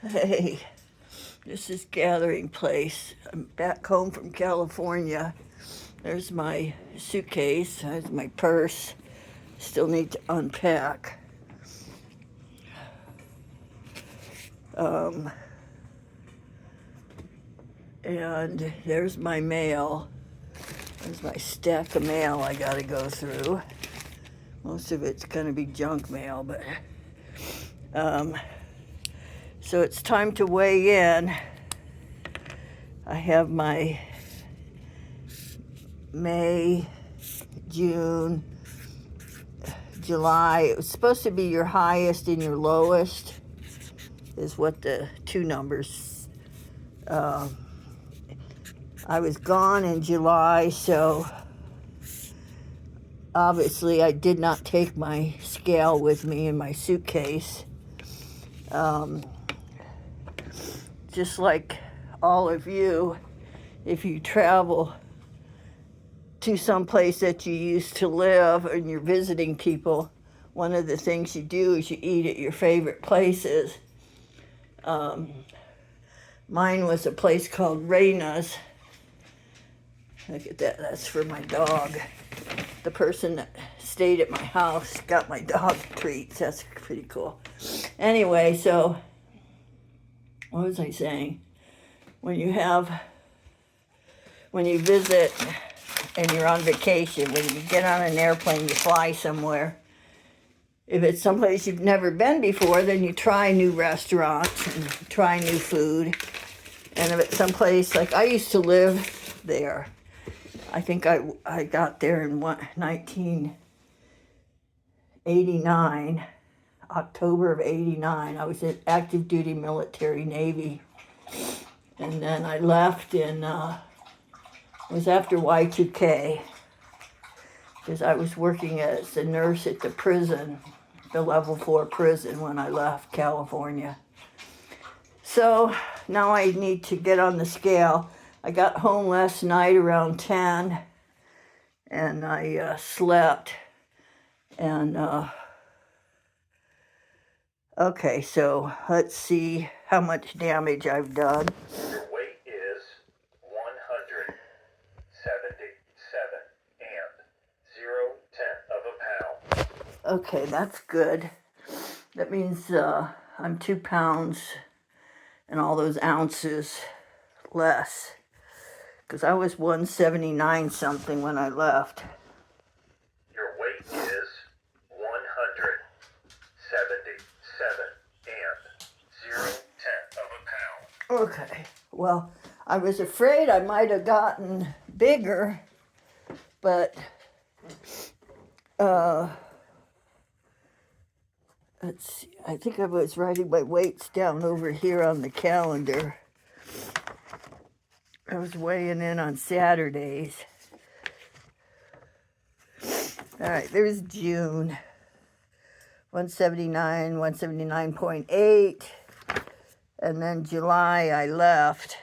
Hey, this is Gathering Place. I'm back home from California. There's my suitcase, there's my purse. Still need to unpack. Um, and there's my mail. There's my stack of mail I gotta go through. Most of it's gonna be junk mail, but um, so it's time to weigh in. I have my May, June, July. It was supposed to be your highest and your lowest, is what the two numbers. Uh, I was gone in July, so obviously I did not take my scale with me in my suitcase. Um, just like all of you, if you travel to some place that you used to live and you're visiting people, one of the things you do is you eat at your favorite places. Um, Mine was a place called Reina's. Look at that, that's for my dog. The person that stayed at my house got my dog treats. That's pretty cool. Anyway, so what was I saying? When you visit and you're on vacation, when you get on an airplane, you fly somewhere. If it's someplace you've never been before, then you try new restaurants and try new food. And if it's someplace, like I used to live there. I think I got there in 1989, October of 89. I was in active duty military Navy. And then I left it was after Y2K, because I was working as a nurse at the prison, the level 4 prison, when I left California. So now I need to get on the scale. I got home last night around 10 and I slept. And okay, so let's see how much damage I've done. Your weight is 177 and 0.1 of a pound. Okay, that's good. That means I'm 2 pounds and all those ounces less, because I was 179 something when I left. Your weight is 177 and 0.1 of a pound. Okay, well, I was afraid I might have gotten bigger, but let's see, I think I was writing my weights down over here on the calendar. I was weighing in on Saturdays. All right, there's June. 179, 179.8. And then July, I left.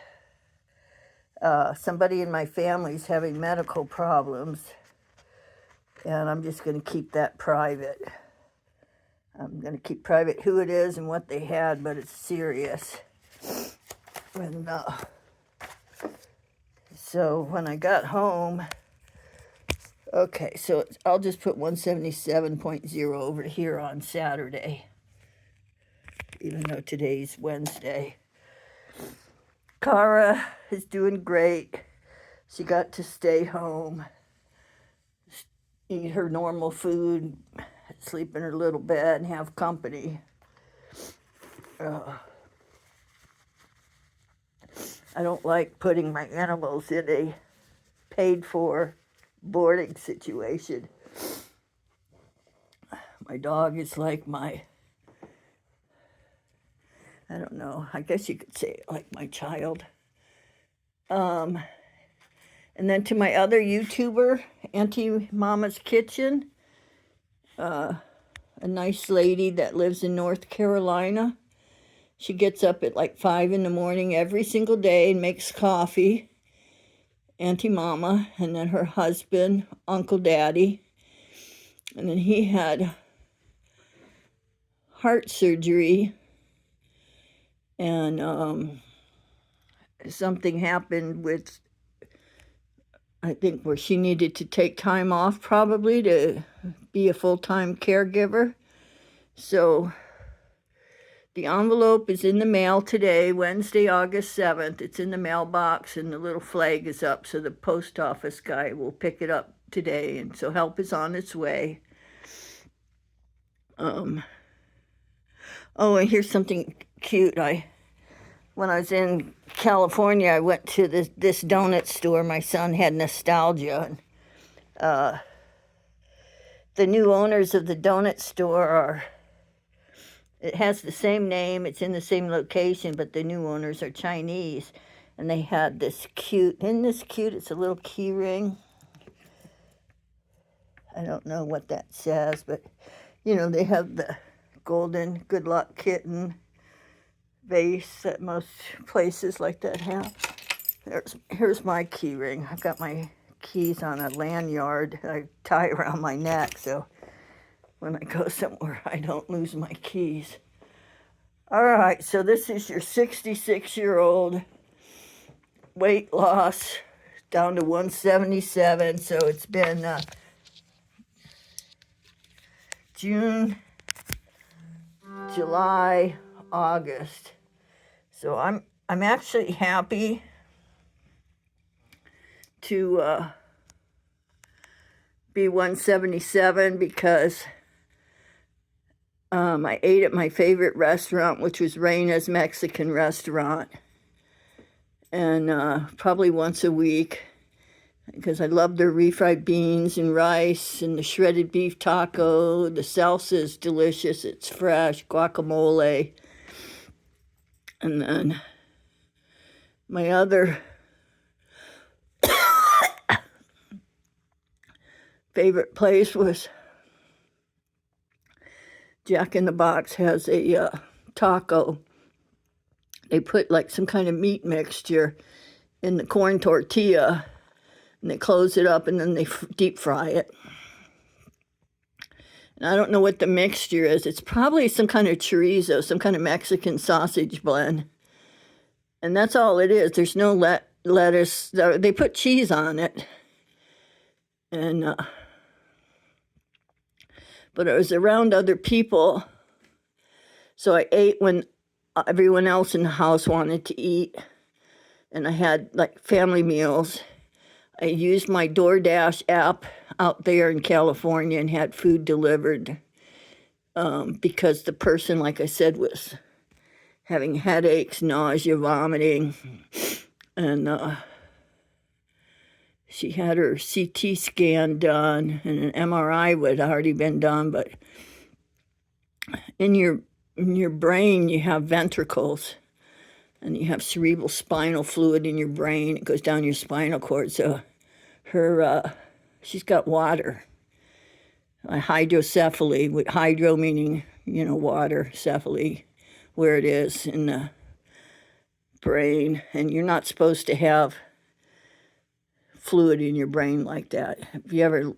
Somebody in my family's having medical problems, and I'm just going to keep that private. I'm going to keep private who it is and what they had, but it's serious. And so when I got home, okay, so I'll just put 177.0 over here on Saturday, even though today's Wednesday. Cara is doing great. She got to stay home, eat her normal food, sleep in her little bed, and have company. I don't like putting my animals in a paid-for boarding situation. My dog is like I don't know, I guess you could say like my child. And then to my other YouTuber, Auntie Mama's Kitchen, a nice lady that lives in North Carolina. She gets up at like 5 in the morning every single day and makes coffee. Auntie Mama, and then her husband, Uncle Daddy. And then he had heart surgery And something happened with, I think, where she needed to take time off probably to be a full-time caregiver. So the envelope is in the mail today, Wednesday, August 7th. It's in the mailbox and the little flag is up, so the post office guy will pick it up today, and so help is on its way. Oh, and here's something cute. When I was in California, I went to this donut store. My son had nostalgia. And, the new owners of the donut store it has the same name, it's in the same location, but the new owners are Chinese. And they had this cute, isn't this cute? It's a little key ring. I don't know what that says, but they have the golden good luck kitten vase that most places like that have. Here's my key ring. I've got my keys on a lanyard I tie around my neck, so when I go somewhere I don't lose my keys. All right, so this is your 66-year-old weight loss down to 177. So it's been June, July, August. So I'm actually happy to be 177 because I ate at my favorite restaurant, which was Reina's Mexican restaurant, and probably once a week because I love their refried beans and rice and the shredded beef taco. The salsa is delicious. It's fresh, guacamole. And then my other favorite place was Jack in the Box has a taco. They put like some kind of meat mixture in the corn tortilla, and they close it up, and then they deep fry it. And I don't know what the mixture is. It's probably some kind of chorizo, some kind of Mexican sausage blend. And that's all it is. There's no lettuce. They put cheese on it. And but I was around other people, so I ate when everyone else in the house wanted to eat, and I had like family meals. I used my DoorDash app out there in California and had food delivered because the person, like I said, was having headaches, nausea, vomiting, and she had her CT scan done, and an MRI would already been done. But in your brain, you have ventricles, and you have cerebral spinal fluid in your brain. It goes down your spinal cord. So she's got water, hydrocephaly. With hydro meaning water, cephaly, where it is in the brain, and you're not supposed to have fluid in your brain like that. Have you ever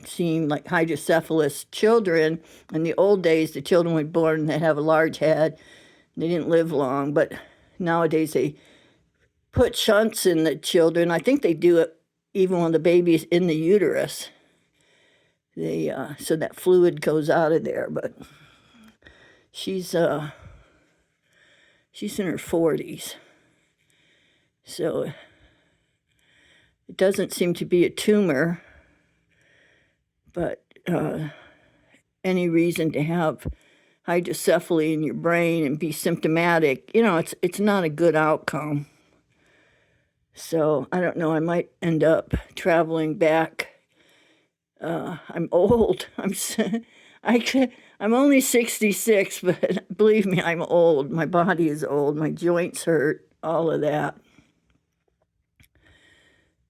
seen like hydrocephalus children? In the old days, the children were born and they'd have a large head. They didn't live long, but nowadays they put shunts in the children. I think they do it even when the baby's in the uterus. They so that fluid goes out of there. But she's in her 40s, so it doesn't seem to be a tumor, but any reason to have hydrocephaly in your brain and be symptomatic, it's not a good outcome. So I don't know, I might end up traveling back. I'm old. I'm only 66, but believe me, I'm old. My body is old. My joints hurt, all of that.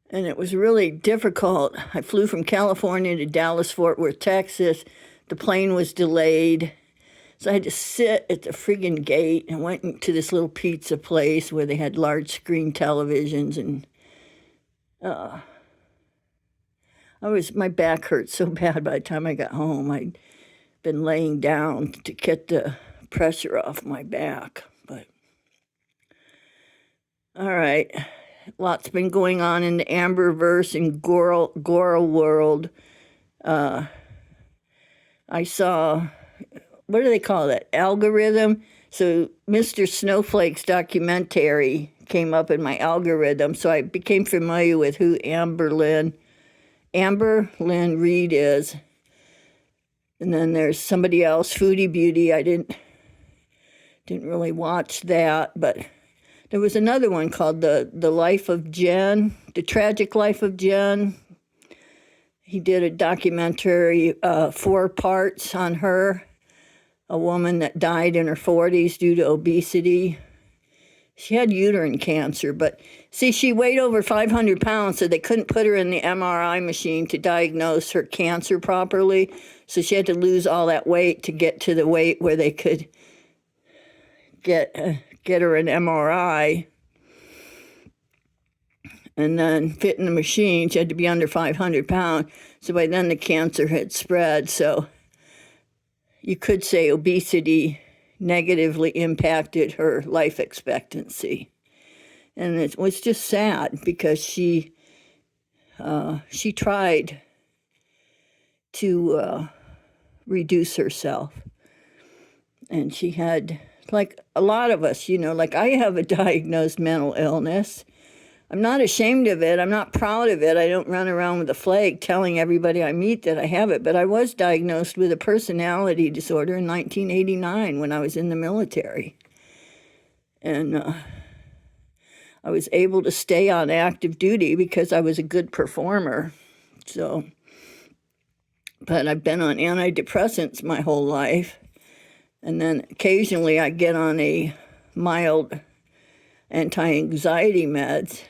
And it was really difficult. I flew from California to Dallas, Fort Worth, Texas. The plane was delayed. So I had to sit at the friggin' gate and went into this little pizza place where they had large screen televisions. And my back hurt so bad by the time I got home. I'd been laying down to get the pressure off my back. But All right. Lots been going on in the Amberverse and Gora world. I saw, what do they call that? Algorithm. So Mr. Snowflake's documentary came up in my algorithm, so I became familiar with who Amber Lynn Reed is. And then there's somebody else, Foodie Beauty. I didn't really watch that, but there was another one called the Life of Jen, The Tragic Life of Jen. He did a documentary, 4 parts on her, a woman that died in her 40s due to obesity. She had uterine cancer, but see, she weighed over 500 pounds, so they couldn't put her in the MRI machine to diagnose her cancer properly. So she had to lose all that weight to get to the weight where they could get her an MRI and then fit in the machine. She had to be under 500 pounds. So by then the cancer had spread. So you could say obesity negatively impacted her life expectancy. And it was just sad because she tried to reduce herself. And she had, like a lot of us, like I have a diagnosed mental illness. I'm not ashamed of it. I'm not proud of it. I don't run around with a flag telling everybody I meet that I have it. But I was diagnosed with a personality disorder in 1989 when I was in the military. And I was able to stay on active duty because I was a good performer. So, but I've been on antidepressants my whole life. And then occasionally I get on a mild anti-anxiety meds.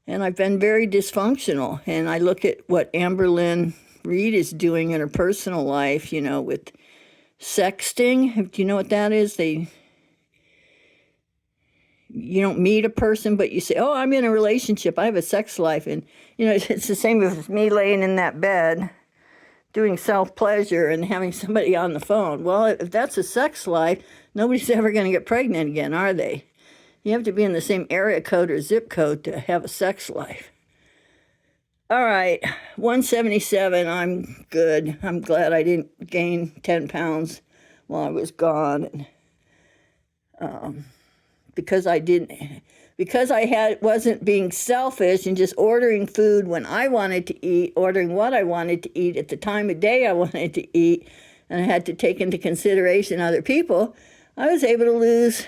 And I've been very dysfunctional. And I look at what Amber Lynn Reed is doing in her personal life, with sexting. Do you know what that is? You don't meet a person, but you say, oh, I'm in a relationship. I have a sex life. And, it's the same as me laying in that bed doing self-pleasure and having somebody on the phone. Well, if that's a sex life, nobody's ever going to get pregnant again, are they? You have to be in the same area code or zip code to have a sex life. All right, 177, I'm good. I'm glad I didn't gain 10 pounds while I was gone. And, because I wasn't being selfish and just ordering food when I wanted to eat, ordering what I wanted to eat at the time of day I wanted to eat, and I had to take into consideration other people, I was able to lose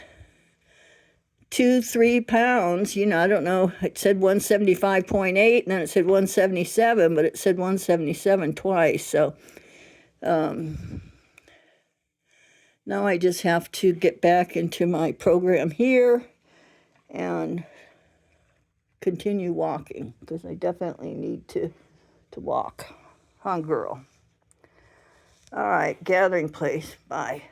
2-3 pounds. I don't know, it said 175.8 and then it said 177, but it said 177 twice. So now I just have to get back into my program here and continue walking because I definitely need to walk. Huh, girl? All right, gathering place. Bye.